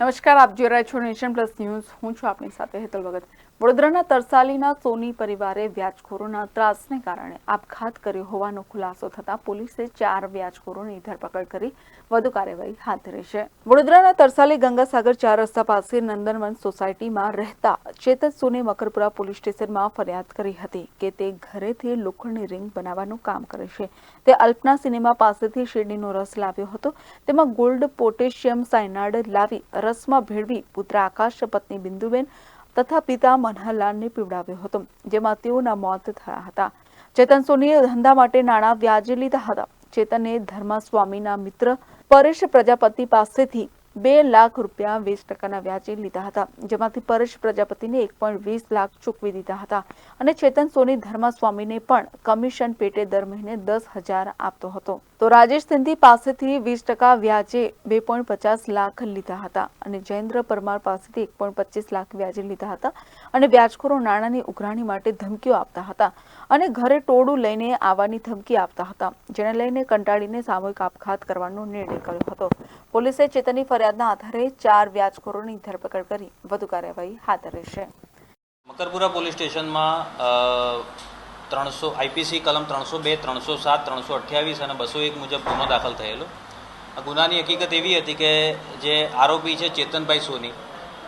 નમસ્કાર, આપ જોઈ રહ્યા છો નેશન પ્લસ ન્યૂઝ. હું છું આપની સાથે હેતલ ભગત. વડોદરાના તરસાલીના સોની પરિવારે વ્યાજખોરોના ત્રાસને કારણે આપઘાત કર્યો હોવાનો ખુલાસો થતા પોલીસે 4 વ્યાજખોરોની ધરપકડ કરી વધુ કાર્યવાહી હાથ ધરી છે. વડોદરાના તરસાલી ગંગાસાગર 4 રસ્તા પાસે નંદનવન સોસાયટીમાં રહેતા ચેતન સોની મકરપુરા પોલીસ સ્ટેશનમાં ફરિયાદ કરી હતી કે તે ઘરેથી લોખંડની રિંગ બનાવવાનું કામ કરે છે. તે અલ્પના સિનેમા પાસેથી શેરડીનો રસ લાવ્યો હતો. તેમાં ગોલ્ડ પોટેશિયમ સાયનાઇડ લાવી રસમાં ભેળવી પુત્ર આકાશ, પત્ની બિંદુબેન તથા પિતા મનહરલાલને પીવડાવ્યો હતો, જેમાં તેઓના મોત થયા હતા. ચેતન સોનીએ ધંધા માટે નાણાં વ્યાજે લીધા હતા. ચેતને ધર્માસ્વામીના મિત્ર પરેશ પ્રજાપતિ પાસેથી 2 લાખ રૂપિયા 20% વ્યાજે લીધા હતા, જેમાંથી પરેશ પ્રજાપતિને 1.20 લાખ ચૂકવી દીધા હતા અને ચેતન સોની ધર્માસ્વામીને પણ કમિશન પેટે દર મહિને 10,000 આપતો હતો. તો રાજેશ સિંધી પાસેથી 20% વ્યાજે 2.50 લાખ લીધા હતા અને જયેન્દ્ર પરમાર પાસેથી 1.25 લાખ વ્યાજે લીધા હતા અને વ્યાજખોરો નાણાંની ઉઘરાણી માટે ધમકીઓ આપતા હતા અને ઘરે ટોળું લઈને આવવાની ધમકી આપતા હતા, જેને લઈને કંટાળીને સામૂહિક આપઘાત કરવાનો નિર્ણય કર્યો હતો. પોલીસે ચેતનની ફરિયાદના આધારે 4 વ્યાજખોરોની ધરપકડ કરી વધુ કાર્યવાહી હાથ ધરી છે. મકરપુરા પોલીસ સ્ટેશનમાં 300 આઈપીસી કલમ 302, 307, 328 અને 201 મુજબ ગુનો દાખલ થયેલો. આ ગુનાની હકીકત એવી હતી કે જે આરોપી છે ચેતનભાઈ સોની,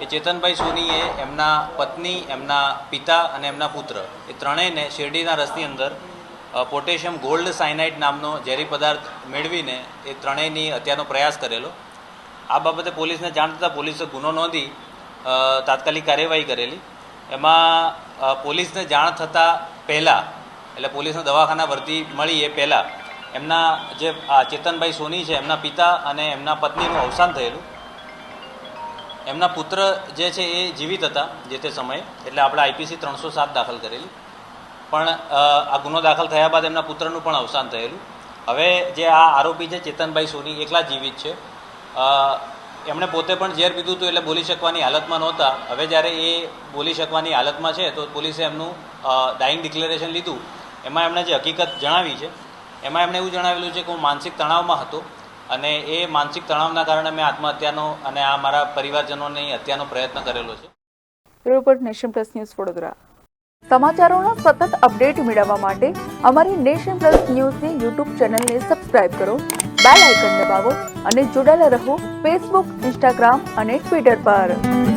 એ ચેતનભાઈ સોનીએ એમના પત્ની, એમના પિતા અને એમના પુત્ર એ ત્રણેયને શેરડીના રસની અંદર પોટેશિયમ ગોલ્ડ સાયનાઇડ નામનો ઝેરી પદાર્થ મેળવીને એ ત્રણેયની હત્યાનો પ્રયાસ કરેલો. આ બાબતે પોલીસને જાણ થતાં પોલીસે ગુનો નોંધી તાત્કાલિક કાર્યવાહી કરેલી. એમાં પોલીસને જાણ થતાં પહેલાં, એટલે પોલીસને દવાખાના વર્દી મળી એ પહેલાં એમના જે ચેતનભાઈ સોની છે એમના પિતા અને એમના પત્નીનું અવસાન થયેલું. એમના પુત્ર જે છે એ જીવિત હતા જે તે સમયે, એટલે આપણે આઈપીસી 307 દાખલ કરેલી. પણ આ ગુનો દાખલ થયા બાદ એમના પુત્રનું પણ અવસાન થયેલું. હવે જે આ આરોપી છે ચેતનભાઈ સોની એકલા જીવિત છે. એમણે પોતે પણ ઝેર પીધું હતું એટલે બોલી શકવાની હાલતમાં નહોતા. હવે જ્યારે એ બોલી શકવાની હાલતમાં છે તો પોલીસે એમનું ડાઇંગ ડિક્લેરેશન લીધું. એમાં એમણે જે હકીકત જણાવી છે એમાં એમણે એવું જણાવેલું છે કે હું માનસિક તણાવમાં હતો અને એ માનસિક તણાવના કારણે મેં આત્મહત્યાનો અને આ મારા પરિવારજનોની હત્યાનો પ્રયત્ન કરેલો છે. Report Nation Plus News Vadodara. સમાચારોના સતત અપડેટ મેળવવા માટે અમારી નેશન પ્લસ ન્યૂઝની યુટ્યુબ ચેનલને સબસ્ક્રાઇબ કરો, બેલ આઇકન દબાવો અને જોડાયેલા રહો ફેસબુક, ઇન્સ્ટાગ્રામ અને ટ્વિટર પર.